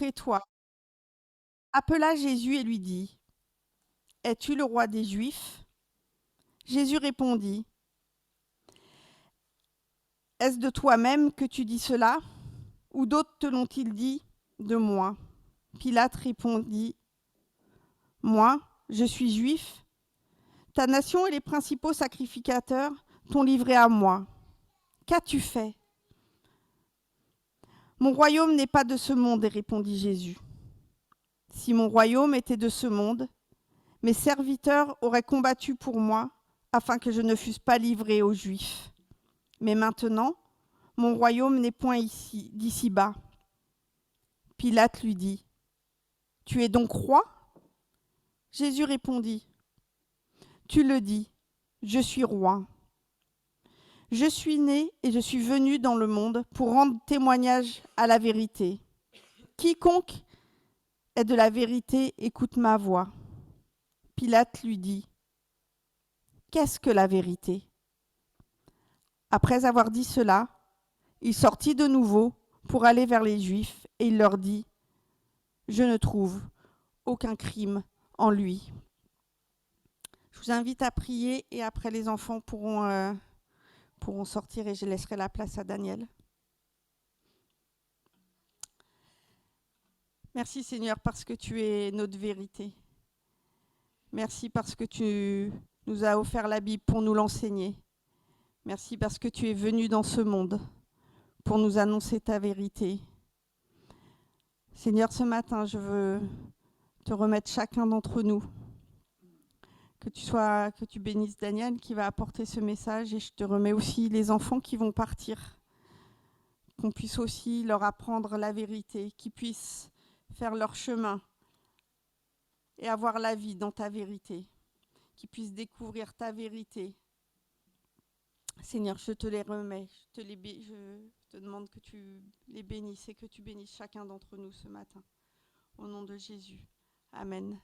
auprès de toi, appela Jésus et lui dit, « Es-tu le roi des Juifs ?» Jésus répondit, « Est-ce de toi-même que tu dis cela, ou d'autres te l'ont-ils dit de moi ?» Pilate répondit, « Moi, je suis juif. Ta nation et les principaux sacrificateurs t'ont livré à moi. Qu'as-tu fait ?» « Mon royaume n'est pas de ce monde, » répondit Jésus. « Si mon royaume était de ce monde, mes serviteurs auraient combattu pour moi afin que je ne fusse pas livré aux Juifs. Mais maintenant, mon royaume n'est point ici, d'ici-bas. » Pilate lui dit, « Tu es donc roi ?» Jésus répondit, « Tu le dis, je suis roi. Je suis né et je suis venu dans le monde pour rendre témoignage à la vérité. Quiconque est de la vérité écoute ma voix. » Pilate lui dit, « Qu'est-ce que la vérité ?» Après avoir dit cela, il sortit de nouveau pour aller vers les Juifs et il leur dit, « Je ne trouve aucun crime en lui. » Je vous invite à prier et après les enfants pourront sortir et je laisserai la place à Daniel. Merci Seigneur parce que tu es notre vérité. Merci parce que tu nous as offert la Bible pour nous l'enseigner. Merci parce que tu es venu dans ce monde pour nous annoncer ta vérité. Seigneur, ce matin, je veux te remettre chacun d'entre nous. Que tu bénisses Daniel qui va apporter ce message et je te remets aussi les enfants qui vont partir. Qu'on puisse aussi leur apprendre la vérité, qu'ils puissent faire leur chemin et avoir la vie dans ta vérité, qu'ils puissent découvrir ta vérité. Seigneur, je te les remets, je te demande que tu les bénisses et que tu bénisses chacun d'entre nous ce matin. Au nom de Jésus. Amen.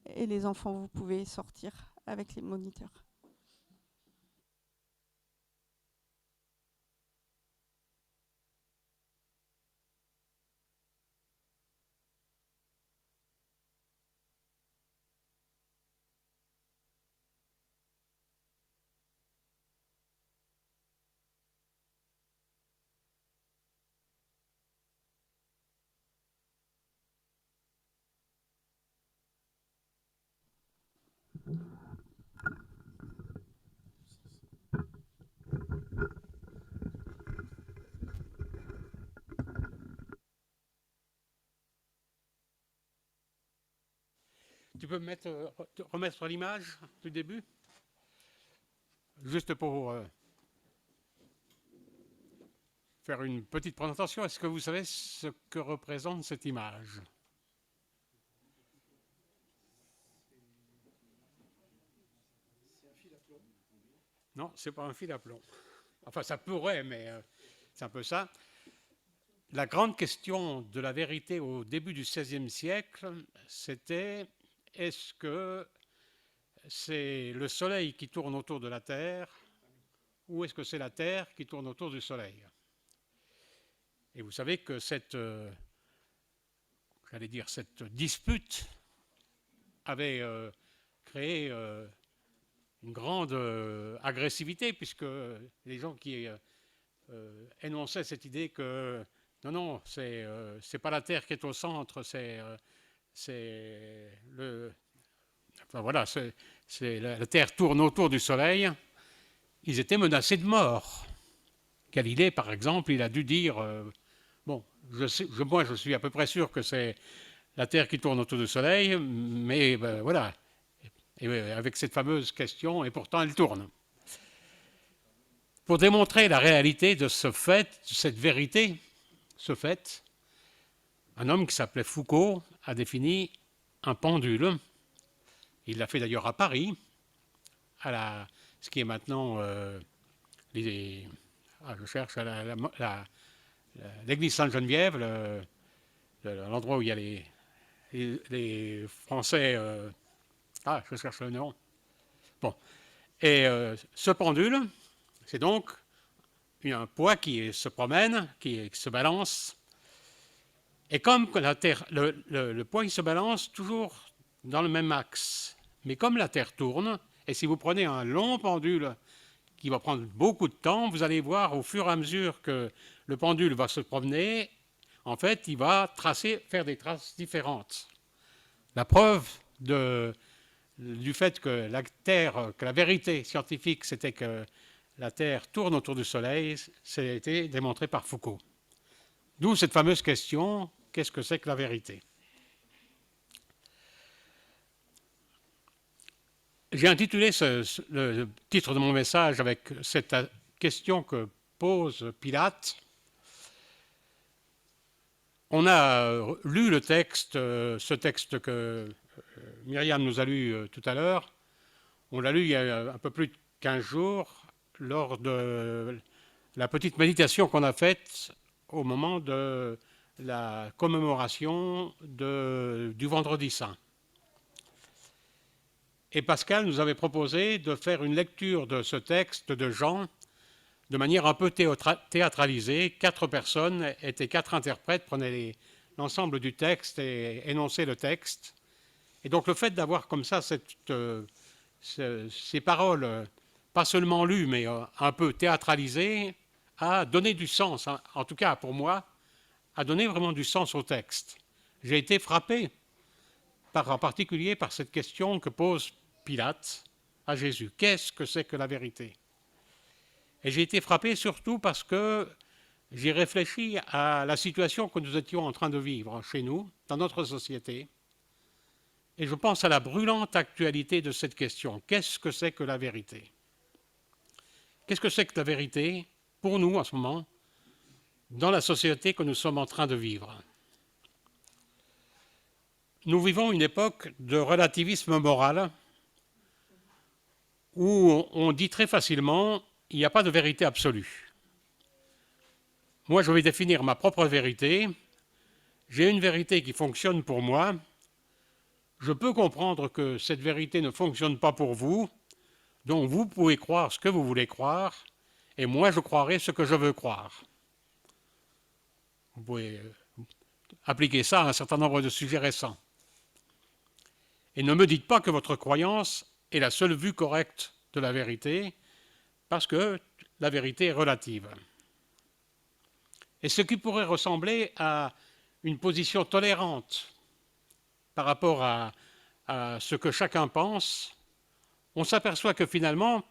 Et les enfants, vous pouvez sortir avec les moniteurs. Tu peux remettre l'image du début? Juste pour faire une petite présentation, est-ce que vous savez ce que représente cette image? C'est un fil à plomb? Non, ce n'est pas un fil à plomb. Enfin, ça pourrait, mais c'est un peu ça. La grande question de la vérité au début du XVIe siècle, c'était est-ce que c'est le Soleil qui tourne autour de la Terre ou est-ce que c'est la Terre qui tourne autour du Soleil? Et vous savez que cette dispute avait créé une grande agressivité, puisque les gens qui énonçaient cette idée que non, c'est pas la Terre qui est au centre, la Terre tourne autour du Soleil, ils étaient menacés de mort. Galilée, par exemple, il a dû dire moi, je suis à peu près sûr que c'est la Terre qui tourne autour du Soleil, mais voilà. Et avec cette fameuse question, et pourtant elle tourne. Pour démontrer la réalité de ce fait, de cette vérité, ce fait, un homme qui s'appelait Foucault a défini un pendule. Il l'a fait d'ailleurs à Paris, ce qui est maintenant je cherche l'église Sainte-Geneviève, l'endroit où il y a les Français. Je cherche le nom. Bon. Et ce pendule, c'est donc un poids qui se promène, qui se balance. Et comme que la Terre, le poids il se balance toujours dans le même axe, mais comme la Terre tourne, et si vous prenez un long pendule qui va prendre beaucoup de temps, vous allez voir au fur et à mesure que le pendule va se promener, en fait, il va faire des traces différentes. La preuve du fait que la Terre, que la vérité scientifique, c'était que la Terre tourne autour du Soleil, ça a été démontré par Foucault. D'où cette fameuse question, qu'est-ce que c'est que la vérité? J'ai intitulé le titre de mon message avec cette question que pose Pilate. On a lu le texte, ce texte que Myriam nous a lu tout à l'heure. On l'a lu il y a un peu plus de 15 jours lors de la petite méditation qu'on a faite au moment de la commémoration du Vendredi Saint. Et Pascal nous avait proposé de faire une lecture de ce texte de Jean de manière un peu théâtralisée. 4 personnes étaient 4 interprètes, prenaient l'ensemble du texte et énonçaient le texte. Et donc le fait d'avoir comme ça ces paroles, pas seulement lues, mais un peu théâtralisées, a donné du sens, en tout cas pour moi, a donné vraiment du sens au texte. J'ai été frappé en particulier par cette question que pose Pilate à Jésus. Qu'est-ce que c'est que la vérité? Et j'ai été frappé surtout parce que j'ai réfléchi à la situation que nous étions en train de vivre chez nous, dans notre société, et je pense à la brûlante actualité de cette question. Qu'est-ce que c'est que la vérité? Qu'est-ce que c'est que la vérité pour nous en ce moment, dans la société que nous sommes en train de vivre? Nous vivons une époque de relativisme moral où on dit très facilement « il n'y a pas de vérité absolue ». Moi, je vais définir ma propre vérité. J'ai une vérité qui fonctionne pour moi. Je peux comprendre que cette vérité ne fonctionne pas pour vous, donc vous pouvez croire ce que vous voulez croire, et moi, je croirai ce que je veux croire. Vous pouvez appliquer ça à un certain nombre de sujets récents. Et ne me dites pas que votre croyance est la seule vue correcte de la vérité, parce que la vérité est relative. Et ce qui pourrait ressembler à une position tolérante par rapport à ce que chacun pense, on s'aperçoit que finalement,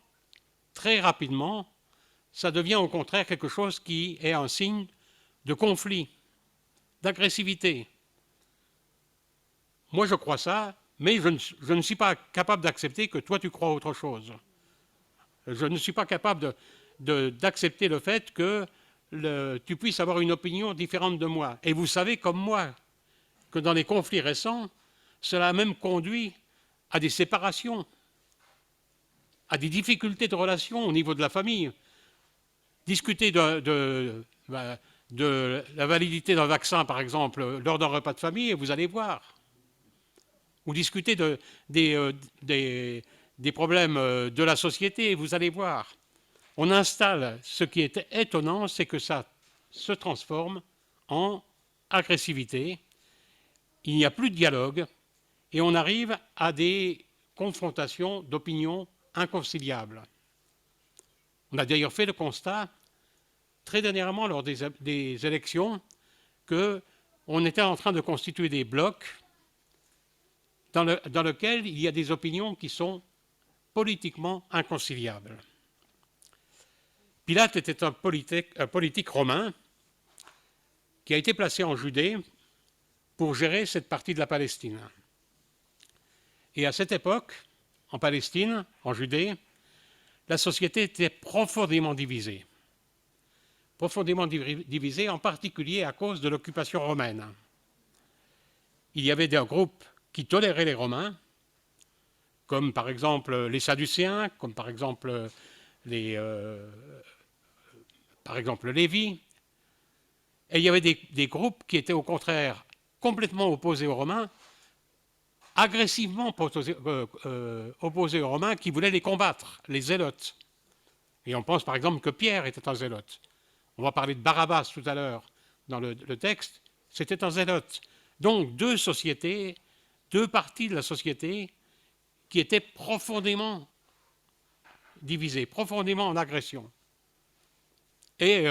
très rapidement, ça devient au contraire quelque chose qui est un signe de conflit, d'agressivité. Moi, je crois ça, mais je ne suis pas capable d'accepter que toi, tu crois autre chose. Je ne suis pas capable d'accepter le fait que tu puisses avoir une opinion différente de moi. Et vous savez, comme moi, que dans les conflits récents, cela a même conduit à des séparations, à des difficultés de relations au niveau de la famille. Discuter de la validité d'un vaccin, par exemple, lors d'un repas de famille, et vous allez voir. Ou discuter des problèmes de la société, et vous allez voir. On installe, ce qui est étonnant, c'est que ça se transforme en agressivité. Il n'y a plus de dialogue, et on arrive à des confrontations d'opinions inconciliables. On a d'ailleurs fait le constat, très dernièrement, lors des élections, qu'on était en train de constituer des blocs dans lesquels il y a des opinions qui sont politiquement inconciliables. Pilate était un politique romain qui a été placé en Judée pour gérer cette partie de la Palestine. Et à cette époque, en Palestine, en Judée, la société était profondément divisée. Profondément divisée en particulier à cause de l'occupation romaine. Il y avait des groupes qui toléraient les Romains, comme par exemple les Sadducéens, comme par exemple Lévi. Et il y avait des groupes qui étaient au contraire complètement opposés aux Romains, agressivement opposés aux Romains, qui voulaient les combattre, les zélotes. Et on pense par exemple que Pierre était un zélote. On va parler de Barabbas tout à l'heure dans le texte. C'était un zélote. Donc deux sociétés, deux parties de la société qui étaient profondément divisées, profondément en agression. Et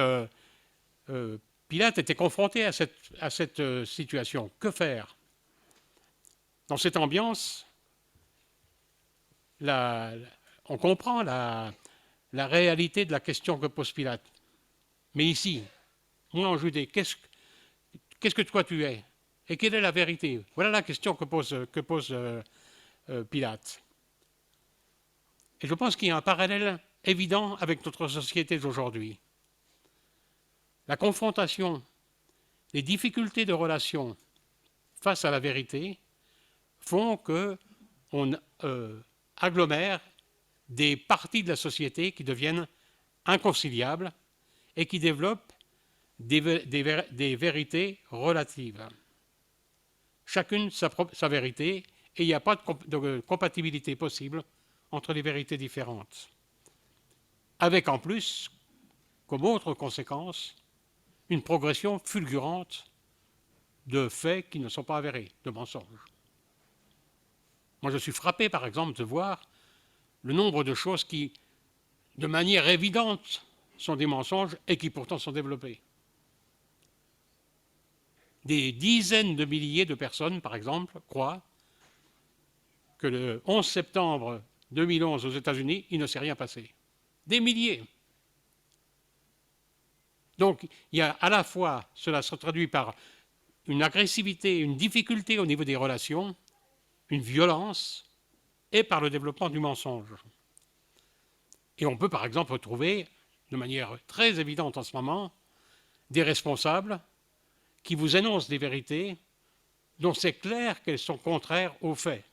Pilate était confronté à cette situation. Que faire? Dans cette ambiance, on comprend la réalité de la question que pose Pilate. Mais ici, moi en Judée, qu'est-ce que toi tu es? Et quelle est la vérité? Voilà la question que pose Pilate. Et je pense qu'il y a un parallèle évident avec notre société d'aujourd'hui. La confrontation, les difficultés de relation face à la vérité font qu'on agglomère des parties de la société qui deviennent inconciliables et qui développent des vérités relatives. Chacune sa vérité, et il n'y a pas de compatibilité possible entre les vérités différentes. Avec en plus, comme autre conséquence, une progression fulgurante de faits qui ne sont pas avérés, de mensonges. Moi, je suis frappé, par exemple, de voir le nombre de choses qui, de manière évidente, sont des mensonges et qui pourtant sont développées. Des dizaines de milliers de personnes, par exemple, croient que le 11 septembre 2011 aux États-Unis, il ne s'est rien passé. Des milliers. Donc, il y a à la fois, cela se traduit par une agressivité, une difficulté au niveau des relations, une violence, et par le développement du mensonge. Et on peut, par exemple, trouver, de manière très évidente en ce moment, des responsables qui vous énoncent des vérités dont c'est clair qu'elles sont contraires aux faits.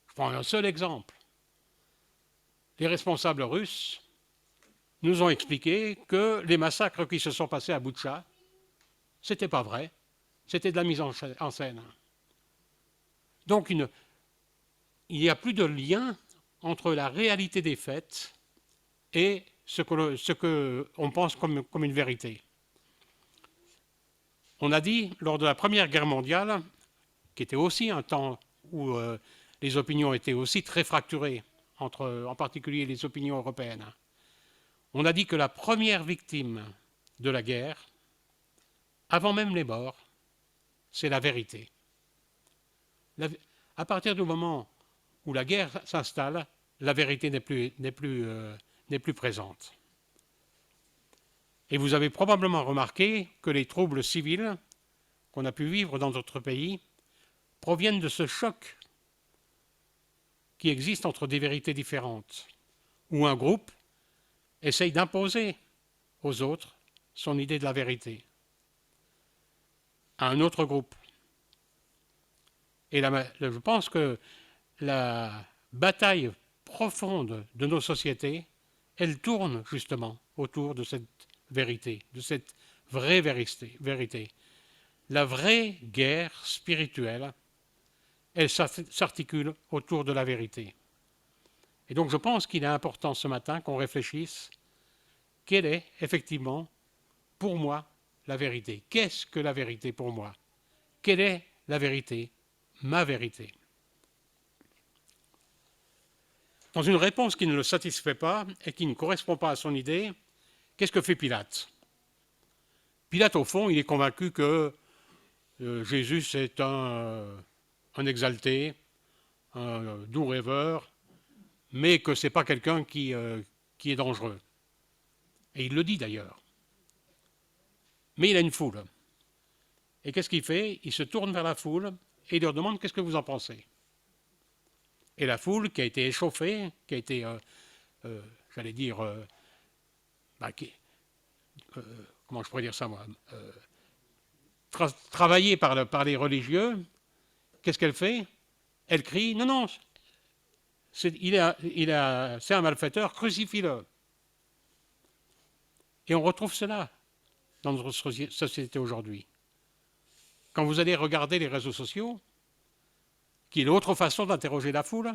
Je prends un seul exemple. Les responsables russes nous ont expliqué que les massacres qui se sont passés à Boutcha, ce n'était pas vrai, c'était de la mise en scène. Donc il n'y a plus de lien entre la réalité des faits et ce qu'on pense comme une vérité. On a dit, lors de la Première Guerre mondiale, qui était aussi un temps où les opinions étaient aussi très fracturées, en particulier les opinions européennes, on a dit que la première victime de la guerre, avant même les morts, c'est la vérité. À partir du moment où la guerre s'installe, la vérité n'est plus présente. Et vous avez probablement remarqué que les troubles civils qu'on a pu vivre dans notre pays proviennent de ce choc qui existe entre des vérités différentes, où un groupe essaye d'imposer aux autres son idée de la vérité à un autre groupe. Et je pense que la bataille profonde de nos sociétés, elle tourne justement autour de cette vérité, de cette vraie vérité. La vraie guerre spirituelle, elle s'articule autour de la vérité. Et donc je pense qu'il est important ce matin qu'on réfléchisse quelle est effectivement pour moi la vérité. Qu'est-ce que la vérité pour moi? Quelle est la vérité, ma vérité? Dans une réponse qui ne le satisfait pas et qui ne correspond pas à son idée, qu'est-ce que fait Pilate? Pilate, au fond, il est convaincu que Jésus, c'est un exalté, un doux rêveur, mais que ce n'est pas quelqu'un qui est dangereux. Et il le dit d'ailleurs. Mais il a une foule. Et qu'est-ce qu'il fait? Il se tourne vers la foule et il leur demande qu'est-ce que vous en pensez? Et la foule qui a été échauffée, qui a été, j'allais dire, comment je pourrais dire ça moi, travaillée par les religieux, qu'est-ce qu'elle fait? Elle crie, non, non, c'est un malfaiteur, crucifie-le. Et on retrouve cela dans notre société aujourd'hui. Quand vous allez regarder les réseaux sociaux, qui est l'autre façon d'interroger la foule,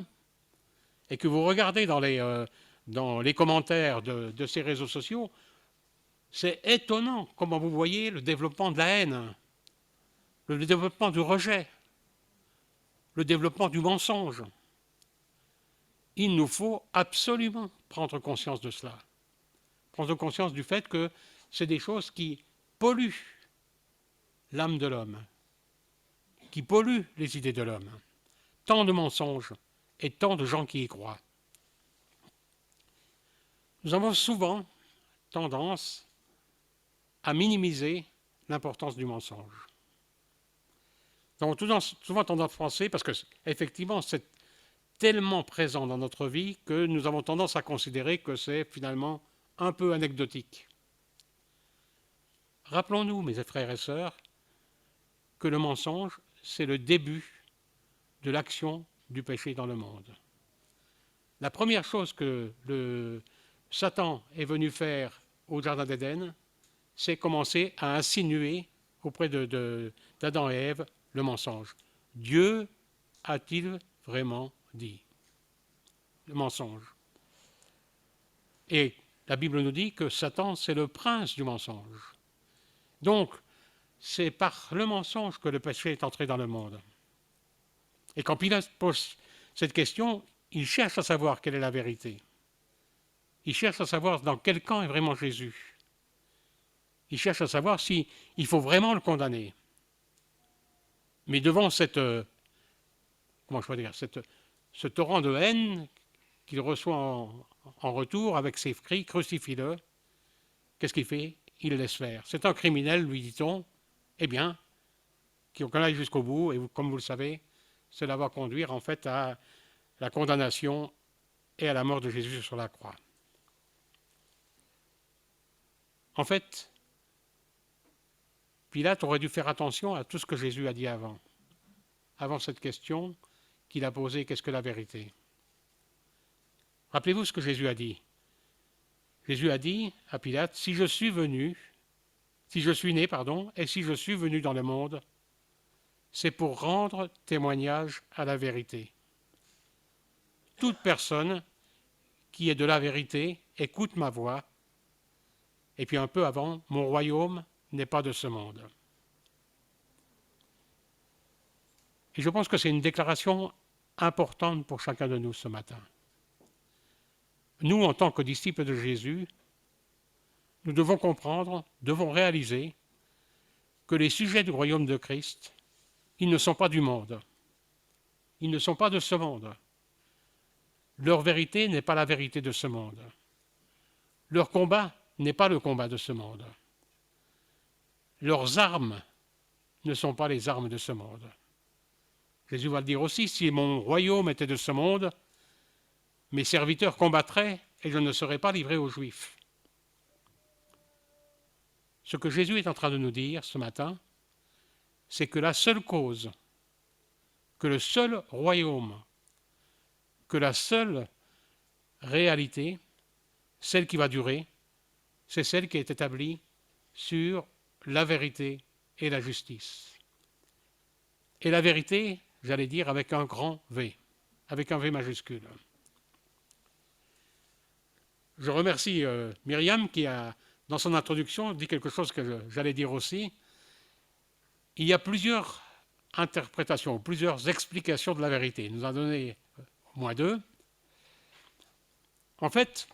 et que vous regardez dans les commentaires de ces réseaux sociaux, c'est étonnant comment vous voyez le développement de la haine le développement du rejet, le développement du mensonge. Il nous faut absolument prendre conscience de cela. Prendre conscience du fait que c'est des choses qui polluent l'âme de l'homme, qui polluent les idées de l'homme. Tant de mensonges et tant de gens qui y croient. Nous avons souvent tendance à minimiser l'importance du mensonge. Nous avons souvent tendance à penser, parce que effectivement c'est tellement présent dans notre vie que nous avons tendance à considérer que c'est finalement un peu anecdotique. Rappelons-nous, mes frères et sœurs, que le mensonge, c'est le début de l'action du péché dans le monde. La première chose que Satan est venu faire au Jardin d'Éden, c'est commencer à insinuer auprès d'Adam et Ève le mensonge. Dieu a-t-il vraiment dit? Le mensonge. Et la Bible nous dit que Satan, c'est le prince du mensonge. Donc, c'est par le mensonge que le péché est entré dans le monde. Et quand Pilate pose cette question, il cherche à savoir quelle est la vérité. Il cherche à savoir dans quel camp est vraiment Jésus. Il cherche à savoir s'il faut vraiment le condamner. Mais devant ce torrent de haine qu'il reçoit en retour avec ses cris, crucifie-le, qu'est-ce qu'il fait? Il laisse faire. C'est un criminel, lui dit-on. Eh bien, qu'on aille jusqu'au bout, et comme vous le savez, cela va conduire en fait à la condamnation et à la mort de Jésus sur la croix. En fait, Pilate aurait dû faire attention à tout ce que Jésus a dit avant cette question qu'il a posée, qu'est-ce que la vérité? Rappelez-vous ce que Jésus a dit. Jésus a dit à Pilate, si je suis né, et si je suis venu dans le monde, c'est pour rendre témoignage à la vérité. Toute personne qui est de la vérité écoute ma voix. Et puis un peu avant, mon royaume n'est pas de ce monde. Et je pense que c'est une déclaration importante pour chacun de nous ce matin. Nous, en tant que disciples de Jésus, nous devons comprendre, devons réaliser que les sujets du royaume de Christ, ils ne sont pas du monde. Ils ne sont pas de ce monde. Leur vérité n'est pas la vérité de ce monde. Leur combat n'est pas le combat de ce monde. Leurs armes ne sont pas les armes de ce monde. Jésus va le dire aussi, si mon royaume était de ce monde, mes serviteurs combattraient et je ne serais pas livré aux Juifs. Ce que Jésus est en train de nous dire ce matin, c'est que la seule cause, que le seul royaume, que la seule réalité, celle qui va durer, c'est celle qui est établie sur la vérité et la justice. Et la vérité, j'allais dire, avec un grand V, avec un V majuscule. Je remercie Myriam qui a, dans son introduction, dit quelque chose que j'allais dire aussi. Il y a plusieurs interprétations, plusieurs explications de la vérité. Il nous en a donné au moins deux. En fait,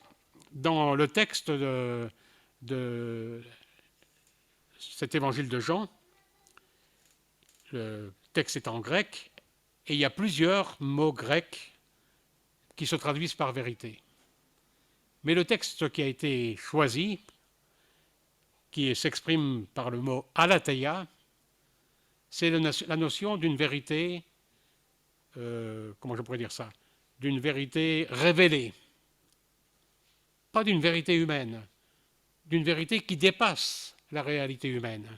dans le texte de cet évangile de Jean, le texte est en grec, et il y a plusieurs mots grecs qui se traduisent par vérité. Mais le texte qui a été choisi, qui s'exprime par le mot aletheia, c'est la notion d'une vérité, comment je pourrais dire ça, d'une vérité révélée. Pas d'une vérité humaine, d'une vérité qui dépasse la réalité humaine,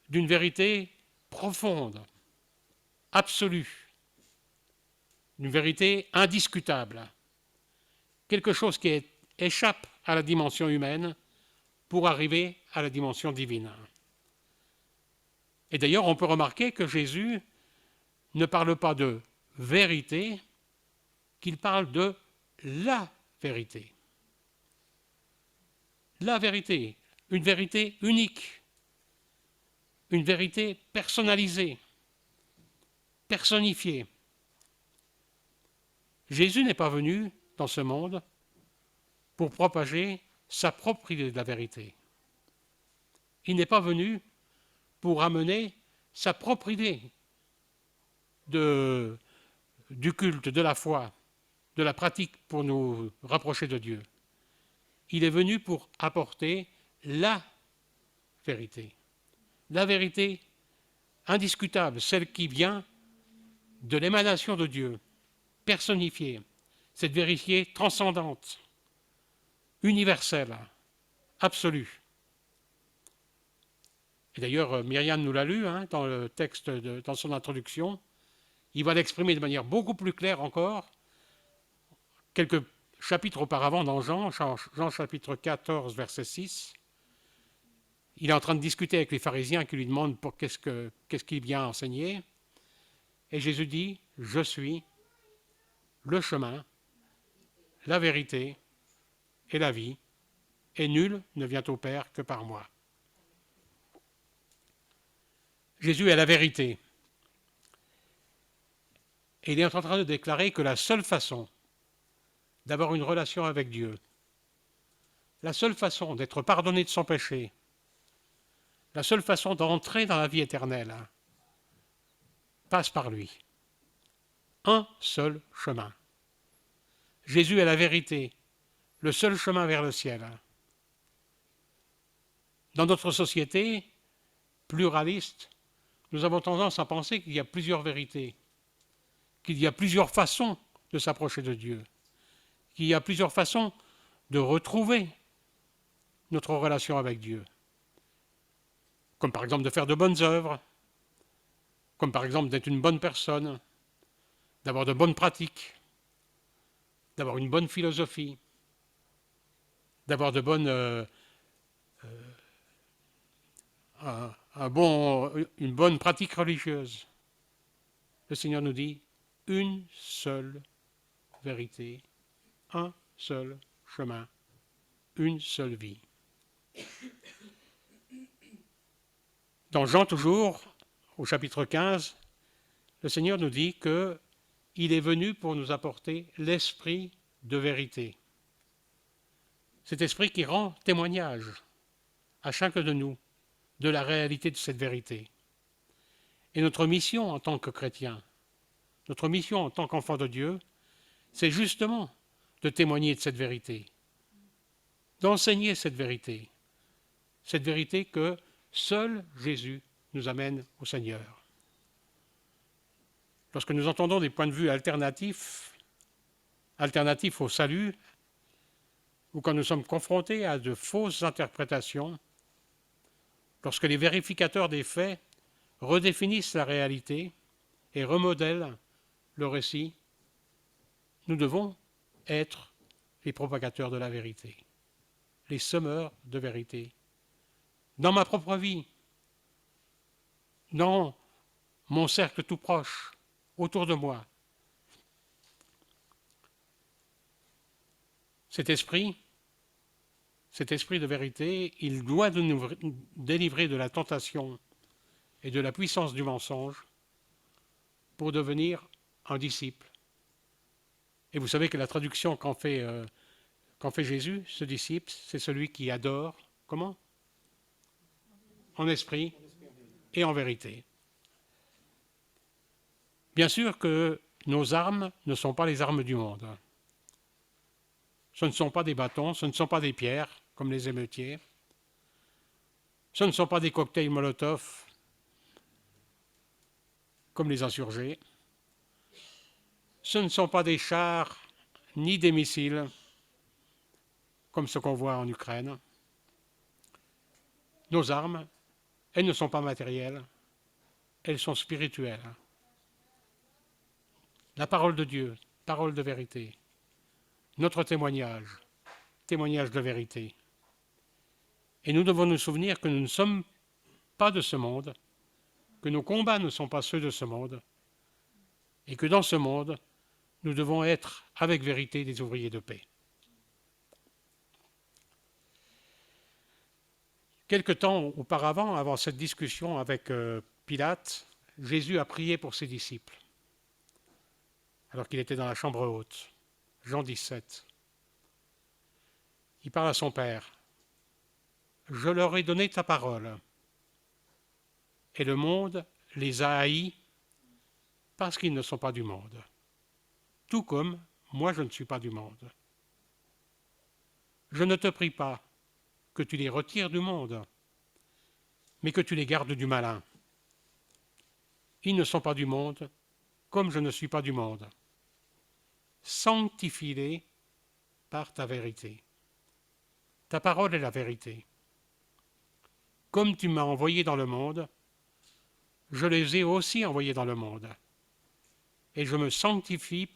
d'une vérité profonde, absolue, d'une vérité indiscutable, quelque chose qui échappe à la dimension humaine pour arriver à la dimension divine. Et d'ailleurs, on peut remarquer que Jésus ne parle pas de vérité, qu'il parle de la vérité. La vérité, une vérité unique, une vérité personnalisée, personnifiée. Jésus n'est pas venu dans ce monde pour propager sa propre idée de la vérité. Il n'est pas venu pour amener sa propre idée du culte, de la foi, de la pratique pour nous rapprocher de Dieu. Il est venu pour apporter la vérité indiscutable, celle qui vient de l'émanation de Dieu, personnifiée, cette vérité transcendante, universelle, absolue. Et d'ailleurs, Myriam nous l'a lu dans le texte, dans son introduction. Il va l'exprimer de manière beaucoup plus claire encore, quelques chapitres auparavant dans Jean chapitre 14, verset 6. Il est en train de discuter avec les pharisiens qui lui demandent qu'est-ce qu'il vient enseigner. Et Jésus dit, je suis le chemin, la vérité et la vie, et nul ne vient au Père que par moi. Jésus est la vérité. Et il est en train de déclarer que la seule façon d'avoir une relation avec Dieu, la seule façon d'être pardonné de son péché, la seule façon d'entrer dans la vie éternelle, passe par lui. Un seul chemin. Jésus est la vérité, le seul chemin vers le ciel. Dans notre société pluraliste, nous avons tendance à penser qu'il y a plusieurs vérités, qu'il y a plusieurs façons de s'approcher de Dieu, qu'il y a plusieurs façons de retrouver notre relation avec Dieu. Comme par exemple de faire de bonnes œuvres, comme par exemple d'être une bonne personne, d'avoir de bonnes pratiques, d'avoir une bonne philosophie, d'avoir une bonne pratique religieuse. Le Seigneur nous dit une seule vérité, un seul chemin, une seule vie. Dans Jean toujours, au chapitre 15, le Seigneur nous dit qu'il est venu pour nous apporter l'esprit de vérité. Cet esprit qui rend témoignage à chacun de nous de la réalité de cette vérité. Et notre mission en tant que chrétien, notre mission en tant qu'enfant de Dieu, c'est justement de témoigner de cette vérité, d'enseigner cette vérité que seul Jésus nous amène au Seigneur. Lorsque nous entendons des points de vue alternatifs au salut, ou quand nous sommes confrontés à de fausses interprétations, lorsque les vérificateurs des faits redéfinissent la réalité et remodèlent le récit, nous devons être les propagateurs de la vérité, les semeurs de vérité. Dans ma propre vie, dans mon cercle tout proche, autour de moi. Cet esprit de vérité, il doit nous délivrer de la tentation et de la puissance du mensonge pour devenir un disciple. Et vous savez que la traduction qu'en fait Jésus, ce disciple, c'est celui qui adore, comment ? En esprit et en vérité. Bien sûr que nos armes ne sont pas les armes du monde. Ce ne sont pas des bâtons, ce ne sont pas des pierres, comme les émeutiers. Ce ne sont pas des cocktails Molotov, comme les insurgés. Ce ne sont pas des chars ni des missiles, comme ce qu'on voit en Ukraine. Nos armes, elles ne sont pas matérielles, elles sont spirituelles. La parole de Dieu, parole de vérité. Notre témoignage de vérité. Et nous devons nous souvenir que nous ne sommes pas de ce monde, que nos combats ne sont pas ceux de ce monde, et que dans ce monde, nous devons être, avec vérité, des ouvriers de paix. Quelque temps auparavant, avant cette discussion avec Pilate, Jésus a prié pour ses disciples, alors qu'il était dans la chambre haute. Jean 17. Il parle à son Père. Je leur ai donné ta parole, et le monde les a haïs parce qu'ils ne sont pas du monde, tout comme moi je ne suis pas du monde. Je ne te prie pas que tu les retires du monde, mais que tu les gardes du malin. Ils ne sont pas du monde, comme je ne suis pas du monde. Sanctifie-les par ta vérité. Ta parole est la vérité. Comme tu m'as envoyé dans le monde, je les ai aussi envoyés dans le monde. Et je me sanctifie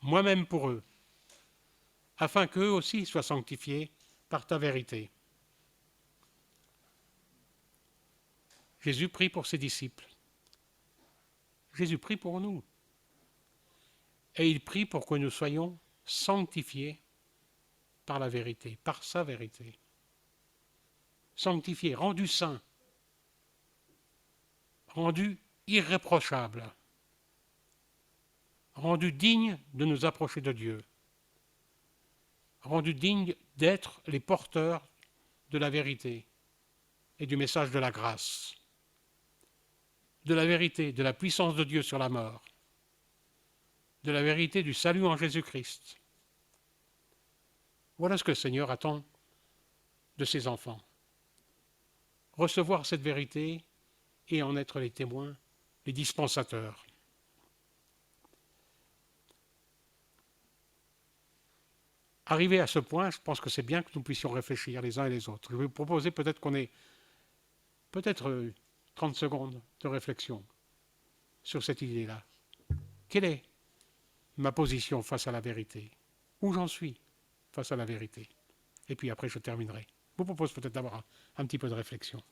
moi-même pour eux, afin qu'eux aussi soient sanctifiés par ta vérité. Jésus prie pour ses disciples. Jésus prie pour nous. Et il prie pour que nous soyons sanctifiés par la vérité, par sa vérité. Sanctifiés, rendus saints, rendus irréprochables, rendus dignes de nous approcher de Dieu, rendus dignes d'être les porteurs de la vérité et du message de la grâce, de la vérité, de la puissance de Dieu sur la mort, de la vérité du salut en Jésus-Christ. Voilà ce que le Seigneur attend de ses enfants. Recevoir cette vérité et en être les témoins, les dispensateurs. Arrivé à ce point, je pense que c'est bien que nous puissions réfléchir les uns et les autres. Je vais vous proposer peut-être qu'on ait 30 secondes de réflexion sur cette idée-là. Quelle est ma position face à la vérité? Où j'en suis face à la vérité? Et puis après, je terminerai. Je vous propose peut-être d'avoir un petit peu de réflexion.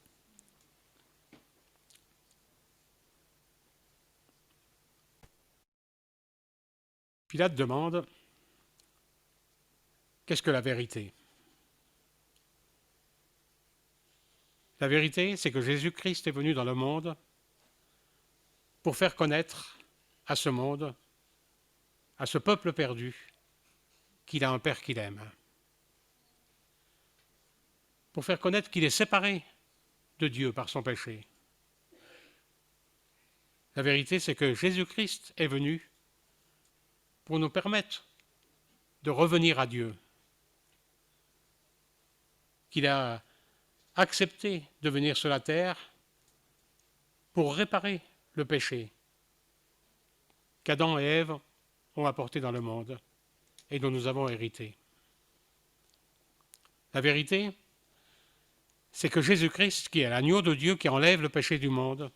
Pilate demande, qu'est-ce que la vérité? La vérité, c'est que Jésus-Christ est venu dans le monde pour faire connaître à ce monde, à ce peuple perdu, qu'il a un Père qu'il aime. Pour faire connaître qu'il est séparé de Dieu par son péché. La vérité, c'est que Jésus-Christ est venu pour nous permettre de revenir à Dieu, qu'il a accepté de venir sur la terre pour réparer le péché qu'Adam et Ève ont apporté dans le monde et dont nous avons hérité. La vérité, c'est que Jésus-Christ, qui est l'agneau de Dieu qui enlève le péché du monde,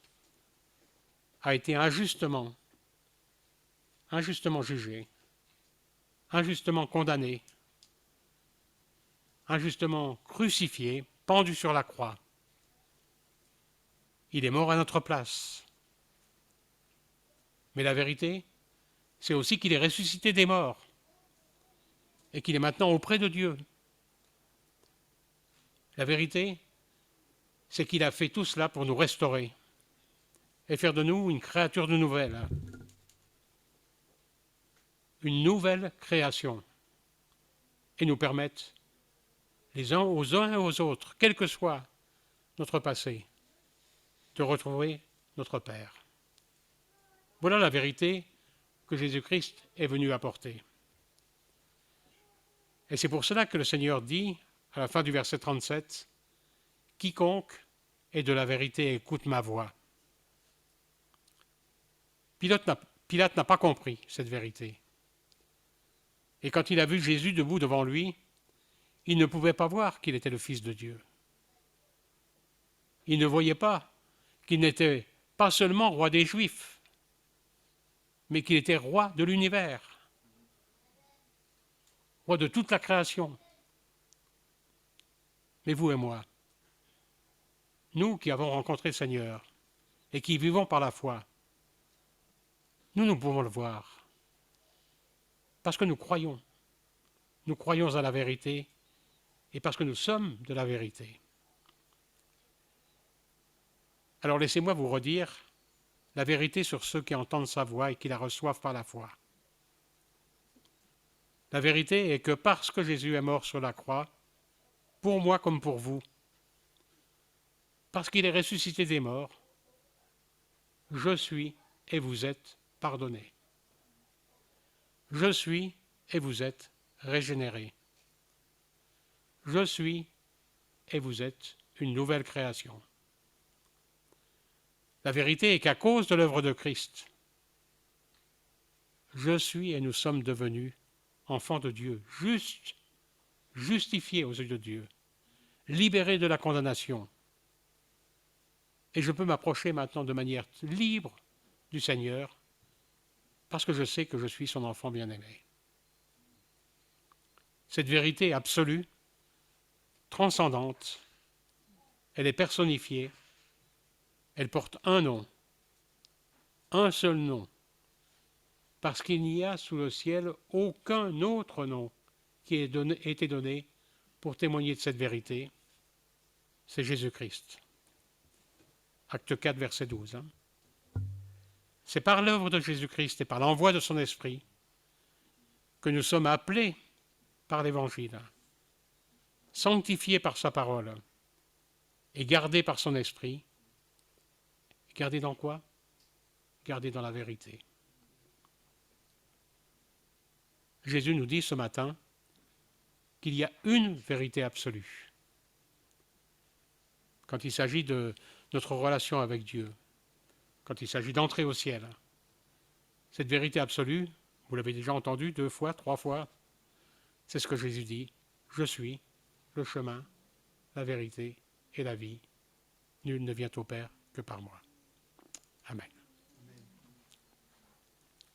a été injustement jugé, injustement condamné, injustement crucifié, pendu sur la croix. Il est mort à notre place. Mais la vérité, c'est aussi qu'il est ressuscité des morts et qu'il est maintenant auprès de Dieu. La vérité, c'est qu'il a fait tout cela pour nous restaurer et faire de nous une créature de nouvelle. Une nouvelle création. Et nous permettre, les uns et aux autres, quel que soit notre passé, de retrouver notre Père. Voilà la vérité que Jésus-Christ est venu apporter. Et c'est pour cela que le Seigneur dit, à la fin du verset 37, « Quiconque est de la vérité écoute ma voix. » Pilate n'a pas compris cette vérité. Et quand il a vu Jésus debout devant lui, il ne pouvait pas voir qu'il était le Fils de Dieu. Il ne voyait pas qu'il n'était pas seulement roi des Juifs, mais qu'il était roi de l'univers, roi de toute la création. Mais vous et moi, nous qui avons rencontré le Seigneur et qui vivons par la foi, nous pouvons le voir, parce que nous croyons à la vérité et parce que nous sommes de la vérité. Alors laissez-moi vous redire la vérité sur ceux qui entendent sa voix et qui la reçoivent par la foi. La vérité est que parce que Jésus est mort sur la croix, pour moi comme pour vous, parce qu'il est ressuscité des morts, je suis et vous êtes pardonnés. Je suis et vous êtes régénérés. Je suis et vous êtes une nouvelle création. La vérité est qu'à cause de l'œuvre de Christ, je suis et nous sommes devenus enfants de Dieu, justes, justifiés aux yeux de Dieu, libérés de la condamnation. Et je peux m'approcher maintenant de manière libre du Seigneur parce que je sais que je suis son enfant bien-aimé. Cette vérité absolue, transcendante, elle est personnifiée, elle porte un nom, un seul nom, parce qu'il n'y a sous le ciel aucun autre nom qui ait été donné pour témoigner de cette vérité, c'est Jésus-Christ. Acte 4, verset 12. C'est par l'œuvre de Jésus-Christ et par l'envoi de son Esprit que nous sommes appelés par l'Évangile, sanctifiés par sa parole et gardés par son Esprit. Gardés dans quoi? Gardés dans la vérité. Jésus nous dit ce matin qu'il y a une vérité absolue. Quand il s'agit de notre relation avec Dieu, quand il s'agit d'entrer au ciel, cette vérité absolue, vous l'avez déjà entendu 2 fois, 3 fois, c'est ce que Jésus dit, je suis le chemin, la vérité et la vie. Nul ne vient au Père que par moi. Amen.